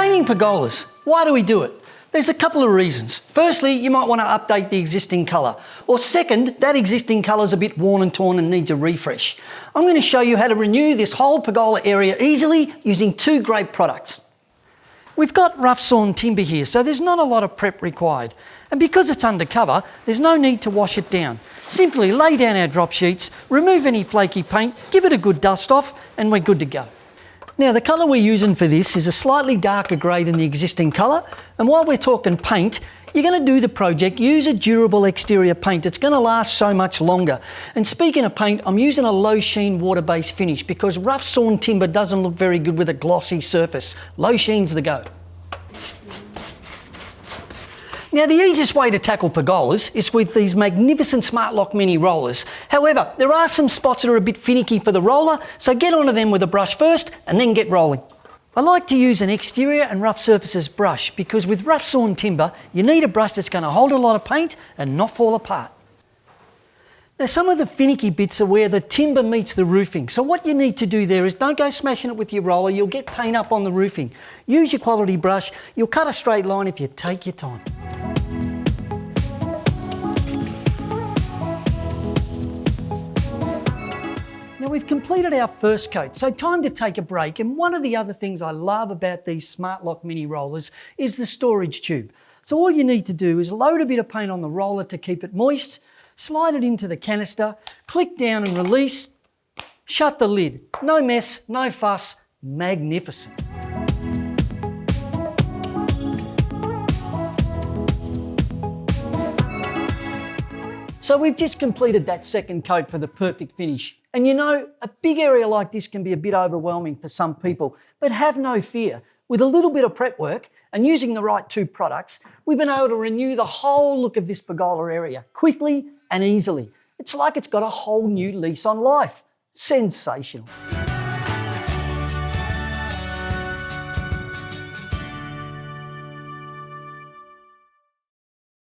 Painting pergolas. Why do we do it? There's a couple of reasons. Firstly, you might want to update the existing colour. Or second, that existing colour's a bit worn and torn and needs a refresh. I'm going to show you how to renew this whole pergola area easily using two great products. We've got rough sawn timber here, so there's not a lot of prep required. And because it's undercover, there's no need to wash it down. Simply lay down our drop sheets, remove any flaky paint, give it a good dust off, and we're good to go. Now, the colour we're using for this is a slightly darker grey than the existing colour, and while we're talking paint, you're going to do the project, use a durable exterior paint. It's going to last so much longer. And speaking of paint, I'm using a low sheen water-based finish because rough sawn timber doesn't look very good with a glossy surface. Low sheen's the go. Now, the easiest way to tackle pergolas is with these magnificent Smart Lock Mini rollers. However, there are some spots that are a bit finicky for the roller, so get onto them with a brush first and then get rolling. I like to use an exterior and rough surfaces brush because with rough sawn timber, you need a brush that's going to hold a lot of paint and not fall apart. Now, some of the finicky bits are where the timber meets the roofing. So what you need to do there is don't go smashing it with your roller, you'll get paint up on the roofing. Use your quality brush, you'll cut a straight line if you take your time. Now, we've completed our first coat, so time to take a break. And one of the other things I love about these Smart Lock Mini rollers is the storage tube. So all you need to do is load a bit of paint on the roller to keep it moist, slide it into the canister, click down and release, shut the lid. No mess, no fuss, magnificent. So we've just completed that second coat for the perfect finish. And you know, a big area like this can be a bit overwhelming for some people, but have no fear. With a little bit of prep work and using the right two products, we've been able to renew the whole look of this pergola area quickly and easily. It's like it's got a whole new lease on life. Sensational.